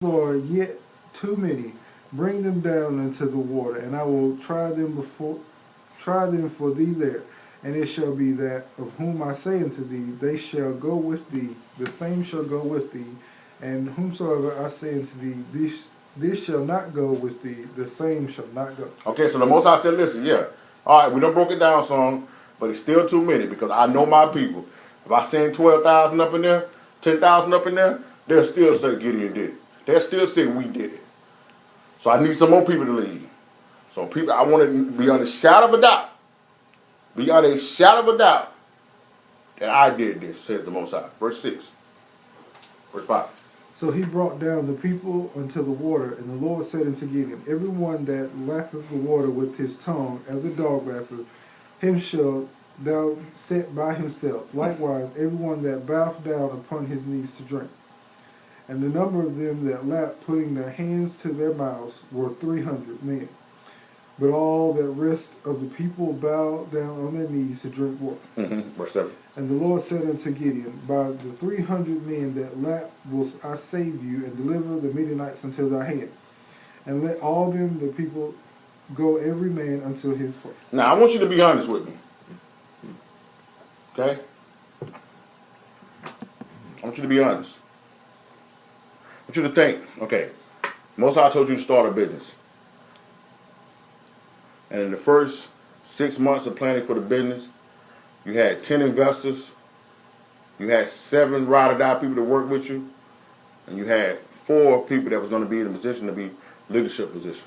are yet too many, bring them down into the water, and I will try them for thee there. And it shall be that of whom I say unto thee, they shall go with thee, the same shall go with thee, and whomsoever I say unto thee, this shall not go with thee, the same shall not go. Okay, so the Most High said, listen, yeah, all right, we done broke it down some, but it's still too many because I know my people. If I send 12,000 up in there, 10,000 up in there, they'll still say Gideon did it. They'll still say we did it. So I need some more people to lead. So people, I want to be on a shadow of a doubt. Beyond a shadow of a doubt that I did this, says the Most High. Verse 6. Verse 5. So he brought down the people unto the water, and the Lord said unto Gideon, every one that lappeth the water with his tongue, as a dog lappeth, him shall thou set by himself. Likewise, every one that boweth down upon his knees to drink. And the number of them that lapped, putting their hands to their mouths, were 300 men. But all the rest of the people bowed down on their knees to drink water. Verse 7. And the Lord said unto Gideon, by the 300 men that lapped will I save you, and deliver the Midianites into thy hand. And let all them, the people, go every man unto his place. Now, I want you to be honest with me. Okay? I want you to be honest. I want you to think, okay, Most High told you to start a business. And in the first 6 months of planning for the business, you had 10 investors, you had 7 ride-or-die people to work with you, and you had 4 people that was going to be in a position to be leadership position.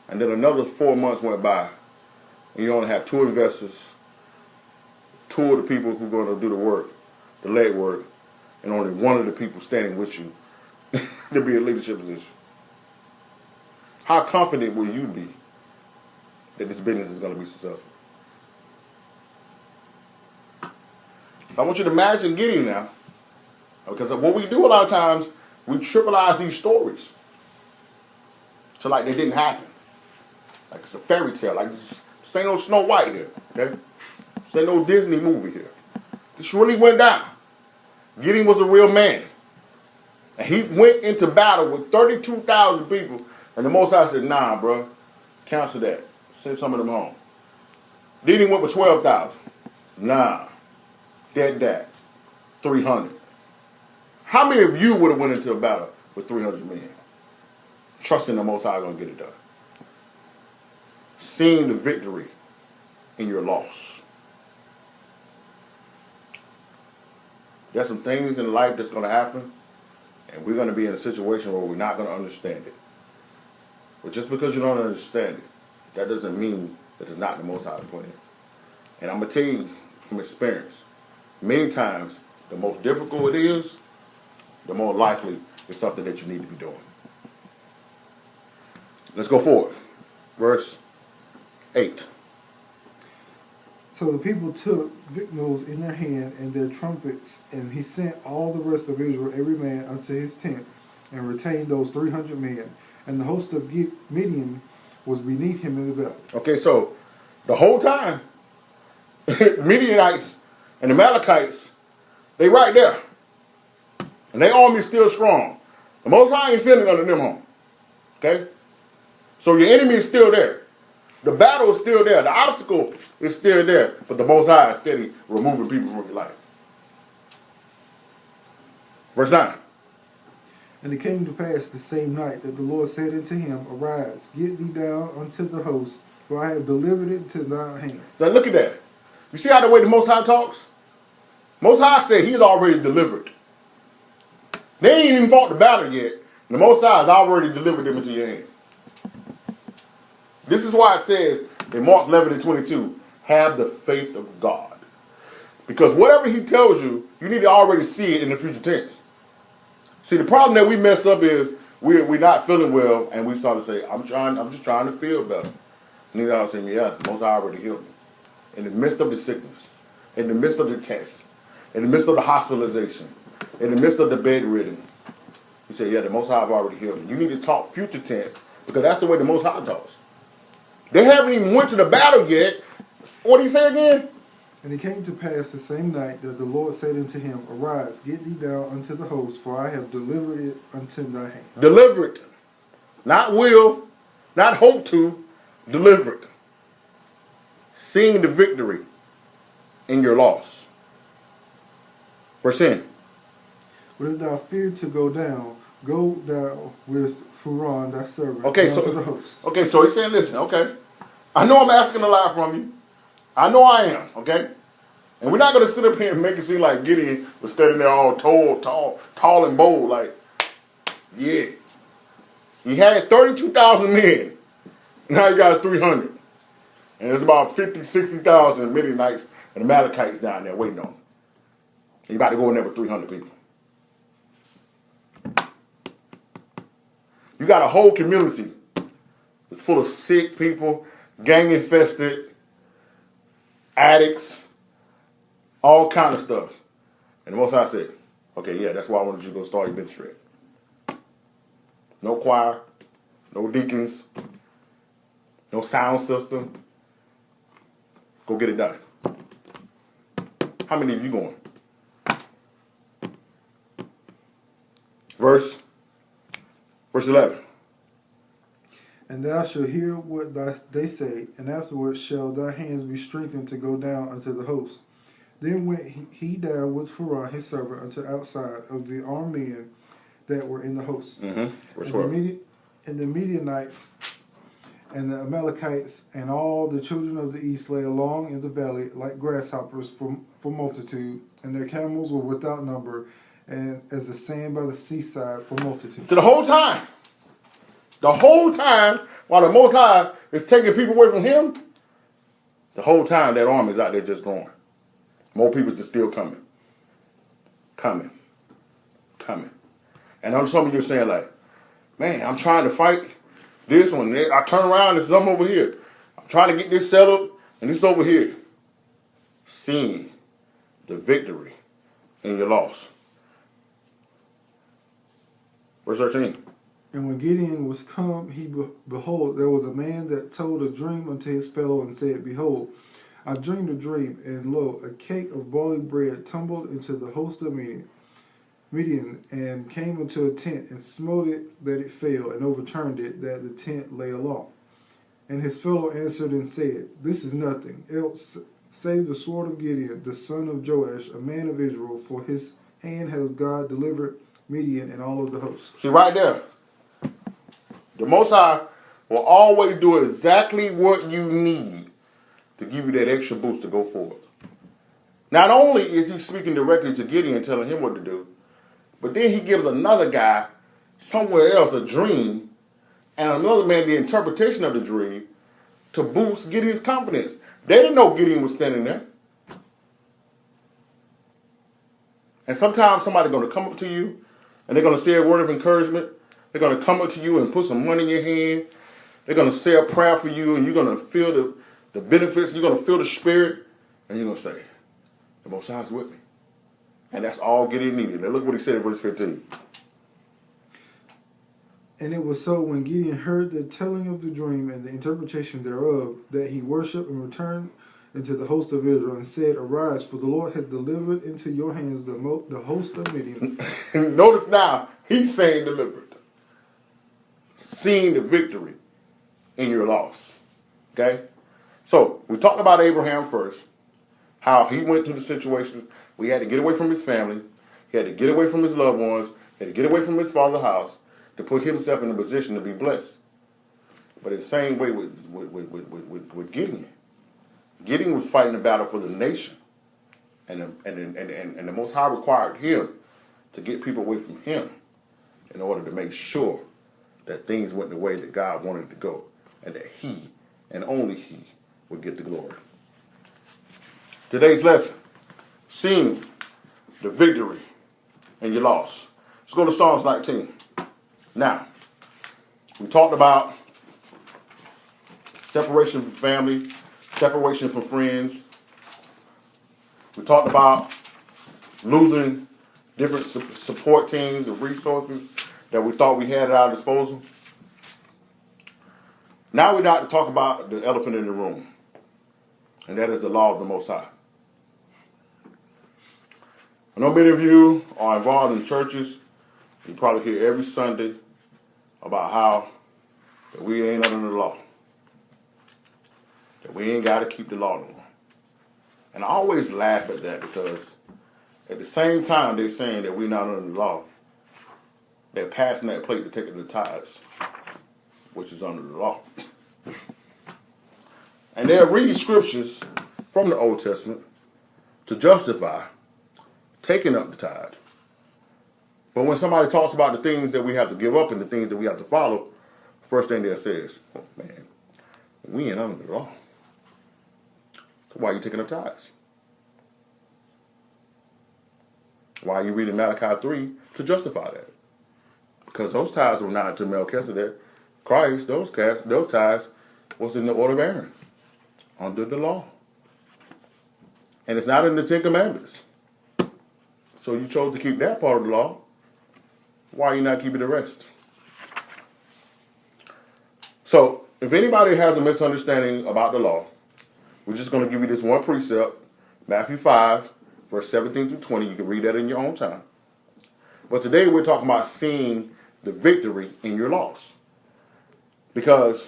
And then another 4 months went by, and you only had 2 investors, 2 of the people who are going to do the work, the leg work, and only 1 of the people standing with you to be in a leadership position. How confident will you be that this business is going to be successful? I want you to imagine Gideon now, because what we do a lot of times, we trivialize these stories. So like they didn't happen. Like it's a fairy tale. Like this ain't no Snow White here, okay? This ain't no Disney movie here. This really went down. Gideon was a real man. And he went into battle with 32,000 people, and the Most High said, nah, bro, cancel that. Send some of them home. Then he went with 12,000. Nah. Dead. 300. How many of you would have went into a battle with 300 men? Trusting the Most High going to get it done. Seeing the victory in your loss. There's some things in life that's going to happen, and we're going to be in a situation where we're not going to understand it. But just because you don't understand it, that doesn't mean that it's not the Most High plan. And I'm going to tell you from experience, many times, the most difficult it is, the more likely it's something that you need to be doing. Let's go forward. Verse 8. So the people took victuals in their hand and their trumpets, and he sent all the rest of Israel, every man unto his tent, and retained those 300 men. And the host of Midian was beneath him in the valley. Okay, so the whole time, Midianites and the Amalekites, they right there. And their army is still strong. The Most High ain't sending none of them home. Okay? So your enemy is still there. The battle is still there. The obstacle is still there. But the Most High is steady removing people from your life. Verse 9. And it came to pass the same night that the Lord said unto him, arise, get thee down unto the host, for I have delivered it into thine hand. Now look at that. You see how the way the Most High talks? Most High said he's already delivered. They ain't even fought the battle yet. And the Most High has already delivered them into your hand. This is why it says in Mark 11:22, have the faith of God. Because whatever he tells you, you need to already see it in the future tense. See, the problem that we mess up is we're not feeling well, and we start to say, I'm just trying to feel better. And you know, saying, yeah, the Most High already healed me. In the midst of the sickness, in the midst of the test, in the midst of the hospitalization, in the midst of the bedridden, you say, yeah, the Most High have already healed me. You need to talk future tense, because that's the way the Most High talks. They haven't even went to the battle yet. What did he say again? And it came to pass the same night that the Lord said unto him, Arise, get thee down unto the host, for I have delivered it unto thy hand. Delivered. Not will, not hope to, delivered. Seeing the victory in your loss. Verse 10. But if thou fear to go down, go thou with Pharaoh thy servant Okay, down to the host. Okay, so he's saying, listen, okay. I know I'm asking a lot from you. I know I am, okay? And we're not going to sit up here and make it seem like Gideon was standing there all tall and bold. Like, yeah. He had 32,000 men. Now he got 300. And there's about 50, 60,000 Midianites and Amalekites down there waiting on him. He's about to go in there with 300 people. You got a whole community that's full of sick people, gang-infested, addicts, all kind of stuff. And the Most High said, okay, yeah, that's why I wanted you to go start your ministry. No choir, no deacons, no sound system. Go get it done. How many of you going? Verse 11. And thou shalt hear what they say, and afterwards shall thy hands be strengthened to go down unto the host. Then went he down with Pharaoh his servant unto outside of the armed men that were in the host. Verse 12. And the Midianites and the Amalekites and all the children of the east lay along in the valley like grasshoppers for multitude, and their camels were without number, and as the sand by the seaside for multitude. So the whole time while the Most High is taking people away from him, the whole time that army is out there just growing. More people are still coming. Coming. And I'm some of you saying like, man, I'm trying to fight this one. I turn around and some over here. I'm trying to get this settled and this over here. Seeing the victory in your loss. Verse 13. And when Gideon was come, behold, there was a man that told a dream unto his fellow and said, Behold, I dreamed a dream, and lo, a cake of barley bread tumbled into the host of Midian, and came into a tent, and smote it that it fell, and overturned it that the tent lay along. And his fellow answered and said, This is nothing else save the sword of Gideon, the son of Joash, a man of Israel, for his hand has God delivered Midian and all of the hosts. See right there. The Most High will always do exactly what you need to give you that extra boost to go forward. Not only is he speaking directly to Gideon, telling him what to do, but then he gives another guy somewhere else a dream, and another man the interpretation of the dream to boost Gideon's confidence. They didn't know Gideon was standing there. And sometimes somebody's going to come up to you, and they're going to say a word of encouragement. They're going to come up to you and put some money in your hand. They're going to say a prayer for you, and you're going to feel the benefits. You're going to feel the spirit, and you're going to say, the Most High is with me. And that's all Gideon needed. Now look what he said in verse 15. And it was so when Gideon heard the telling of the dream and the interpretation thereof, that he worshipped and returned into the host of Israel, and said, Arise, for the Lord has delivered into your hands the host of Midian. Notice now, he's saying delivered. Seeing the victory in your loss. Okay? So, we talked about Abraham first. How he went through the situation. We had to get away from his family. He had to get away from his loved ones. He had to get away from his father's house to put himself in a position to be blessed. But in the same way with Gideon. Gideon was fighting a battle for the nation. And the Most High required him to get people away from him in order to make sure that things went the way that God wanted it to go, and that he, and only he, would get the glory. Today's lesson, seeing the victory in your loss. Let's go to Psalms 19. Now, we talked about separation from family, separation from friends. We talked about losing different support teams and resources that we thought we had at our disposal. Now we're about to talk about the elephant in the room, and that is the law of the Most High. I know many of you are involved in churches. You probably hear every Sunday about how that we ain't under the law. That we ain't got to keep the law no more. And I always laugh at that because at the same time they're saying that we're not under the law, they're passing that plate to take the tithes, which is under the law. And they'll read scriptures from the Old Testament to justify taking up the tithe. But when somebody talks about the things that we have to give up and the things that we have to follow, the first thing they'll say is, oh man, we ain't under the law. So why are you taking up tithes? Why are you reading Malachi 3 to justify that? Because those tithes were not to Melchizedek. Christ, those tithes was in the order of Aaron, under the law. And it's not in the Ten Commandments. So you chose to keep that part of the law. Why are you not keeping the rest? So if anybody has a misunderstanding about the law, we're just going to give you this one precept, Matthew 5, verse 17 through 20. You can read that in your own time. But today we're talking about seeing the victory in your loss. Because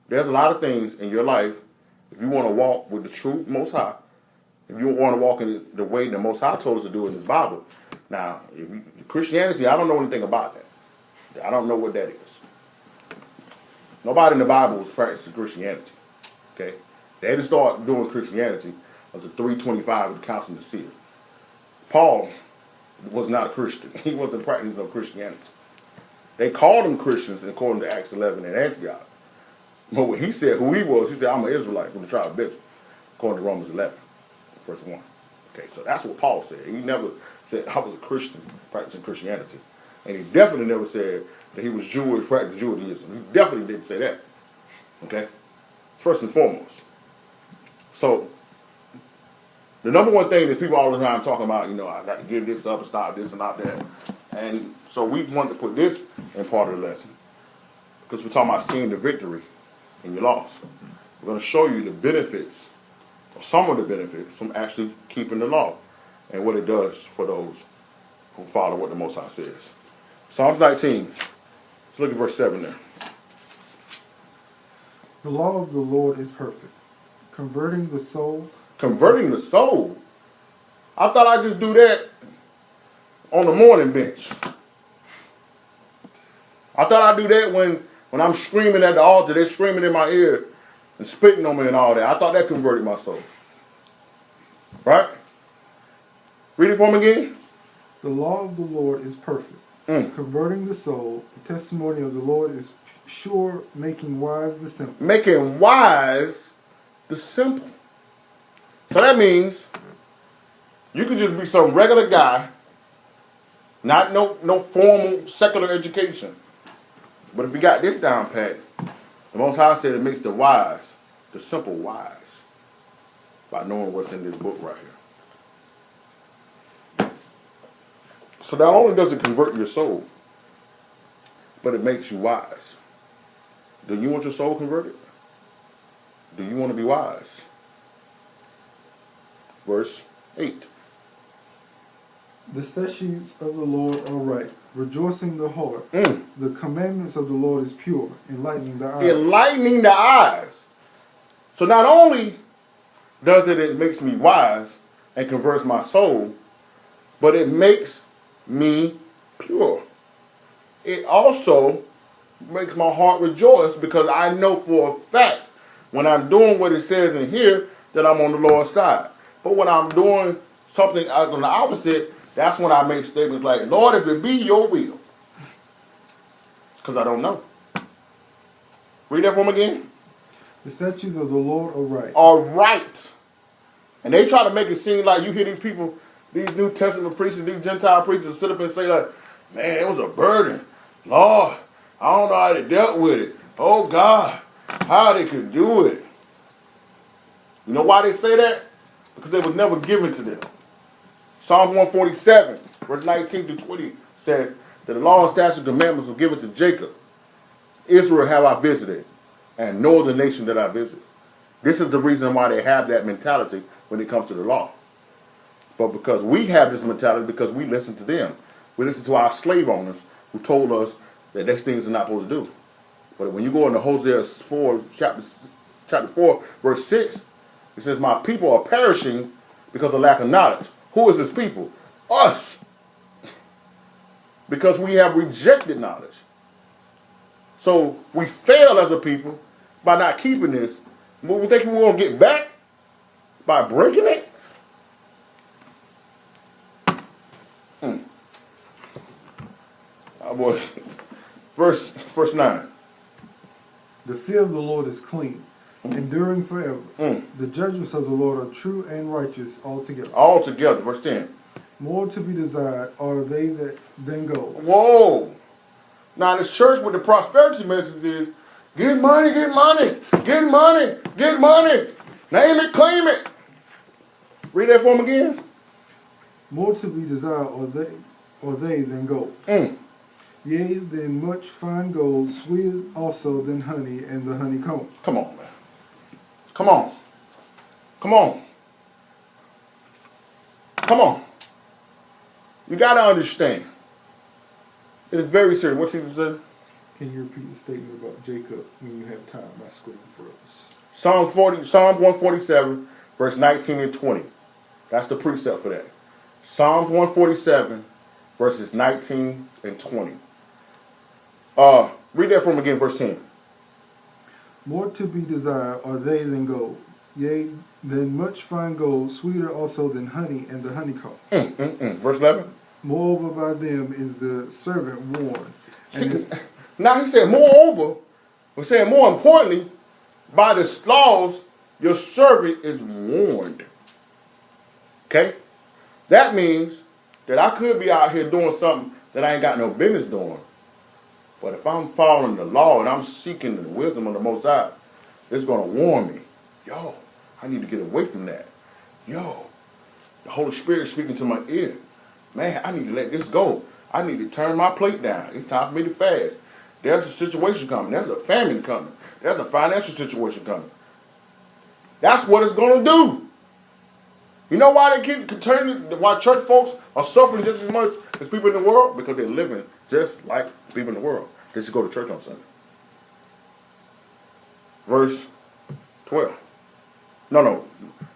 there's a lot of things in your life, if you want to walk with the true Most High, if you want to walk in the way the Most High told us to do in this Bible. Now, Christianity, I don't know anything about that. I don't know what that is. Nobody in the Bible was practicing Christianity. Okay? They didn't start doing Christianity until 325 of the Council of Nicaea. Paul was not a Christian. He wasn't practicing no Christianity. They called them Christians according to Acts 11 in Antioch. But when he said who he was, he said, I'm an Israelite from the tribe of Benjamin, according to Romans 11, verse 1. Okay, so that's what Paul said. He never said, I was a Christian practicing Christianity. And he definitely never said that he was Jewish practicing Judaism. He definitely didn't say that. Okay? First and foremost. So, the number one thing that people all the time talking about, I got to give this up and stop this and not that. And so we wanted to put this in part of the lesson. Because we're talking about seeing the victory in your loss. We're going to show you the benefits, or some of the benefits, from actually keeping the law and what it does for those who follow what the Most High says. Psalms 19. Let's look at verse 7 there. The law of the Lord is perfect, converting the soul. Converting the soul? I thought I'd just do that on the morning bench. I thought I'd do that when I'm screaming at the altar, they're screaming in my ear and spitting on me and all that. I thought that converted my soul. Right? Read it for me again. The law of the Lord is perfect, converting the soul. The testimony of the Lord is sure, making wise the simple. Making wise the simple. So that means you could just be some regular guy, not no formal secular education. But if you got this down pat, the Most High said it makes the wise, the simple wise, by knowing what's in this book right here. So not only does it convert your soul, but it makes you wise. Do you want your soul converted? Do you want to be wise? Verse 8. The statutes of the Lord are right, rejoicing the heart. The commandments of the Lord is pure, enlightening the eyes. Enlightening the eyes. So not only does it makes me wise and converts my soul, but it makes me pure. It also makes my heart rejoice because I know for a fact when I'm doing what it says in here that I'm on the Lord's side. But when I'm doing something on the opposite, that's when I make statements like, Lord, if it be your will. Because I don't know. Read that for me again. The statutes of the Lord are right. Are right. And they try to make it seem like you hear these people, these New Testament preachers, these Gentile preachers sit up and say like, man, it was a burden. Lord, I don't know how they dealt with it. Oh God, how they could do it. You know why they say that? Because they was never given to them. Psalm 147, verse 19 to 20 says that the law and statutes and commandments were given to Jacob. Israel have I visited, and no other nation that I visit. This is the reason why they have that mentality when it comes to the law. But because we have this mentality, because we listen to them, we listen to our slave owners who told us that these things are not supposed to do. But when you go into Hosea 4, chapter 4, verse 6, it says, my people are perishing because of lack of knowledge. Who is this people? Us. Because we have rejected knowledge. So we fail as a people by not keeping this. But we think we're going to get back by breaking it? Boys. Verse 9. The fear of the Lord is clean, enduring forever. The judgments of the Lord are true and righteous altogether. Altogether. Verse 10. More to be desired are they than gold. Whoa. Now this church with the prosperity message is, get money, get money, get money, get money. Name it, claim it. Read that for them again. More to be desired are they than gold. Yea, than much fine gold, sweeter also than honey and the honeycomb. Come on, man. Come on. Come on. Come on. You got to understand. It is very serious. What you said? Can you repeat the statement about Jacob when you have time by screen for us? Psalm 147, verse 19 and 20. That's the precept for that. Psalms 147, verses 19 and 20. Read that from again, verse 10. More to be desired are they than gold, yea, than much fine gold, sweeter also than honey and the honeycomb. Verse 11. Moreover, by them is the servant warned. Now he said, moreover, we're saying more importantly, by the laws, your servant is warned. Okay? That means that I could be out here doing something that I ain't got no business doing. But if I'm following the law and I'm seeking the wisdom of the Most High, it's going to warn me. Yo, I need to get away from that. Yo, the Holy Spirit speaking to my ear. Man, I need to let this go. I need to turn my plate down. It's time for me to fast. There's a situation coming. There's a famine coming. There's a financial situation coming. That's what it's going to do. You know why they keep turning, why church folks are suffering just as much as people in the world? Because they're living just like people in the world. They just go to church on Sunday. Verse 12. No.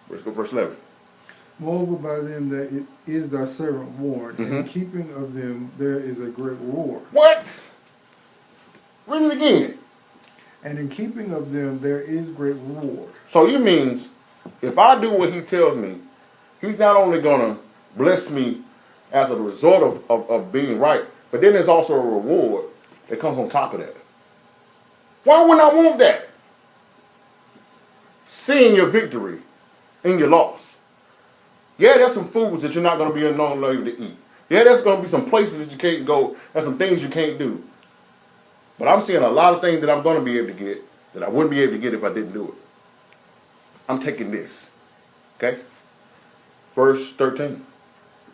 Verse 11. Moreover, by them that it is thy servant warned, and in keeping of them there is a great reward. What? Read it again. And in keeping of them there is great reward. So you means, if I do what he tells me, he's not only going to bless me as a result of being right, but then there's also a reward that comes on top of that. Why wouldn't I want that? Seeing your victory in your loss. Yeah, there's some foods that you're not going to be able to eat. Yeah, there's going to be some places that you can't go. There's some things you can't do. But I'm seeing a lot of things that I'm going to be able to get that I wouldn't be able to get if I didn't do it. I'm taking this. Okay? Verse 13.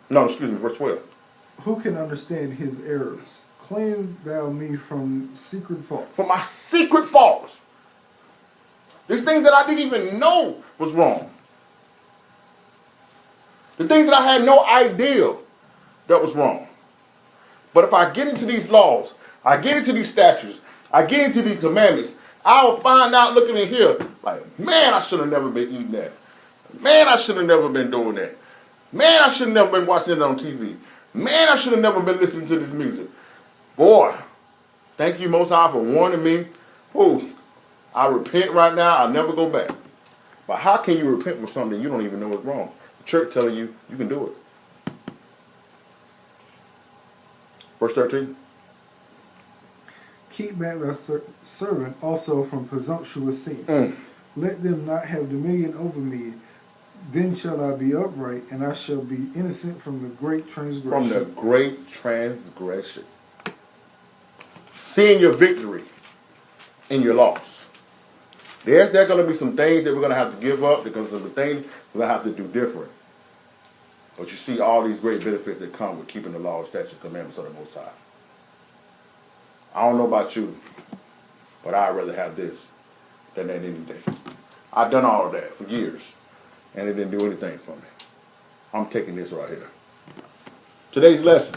No, excuse me, verse 12. Who can understand his errors? Cleanse thou me from secret faults. For my secret faults. These things that I didn't even know was wrong. The things that I had no idea that was wrong. But if I get into these laws, I get into these statutes, I get into these commandments, I will find out looking in here, like, man, I should have never been eating that. Man, I should have never been doing that. Man, I should have never been watching it on TV. Man, I should have never been listening to this music. Boy, thank you, Most High, for warning me. Ooh, I repent right now. I'll never go back. But how can you repent for something you don't even know is wrong? The church telling you you can do it. Verse 13. Keep back thy servant also from presumptuous sin. Let them not have dominion over me. Then shall I be upright, and I shall be innocent from the great transgression. From the great transgression. Seeing your victory in your loss. There's going to be some things that we're going to have to give up because of the things we're going to have to do different. But you see all these great benefits that come with keeping the law, statutes, and commandments of the Most High. I don't know about you, but I'd rather have this than that any day. I've done all of that for years, and it didn't do anything for me. I'm taking this right here. Today's lesson.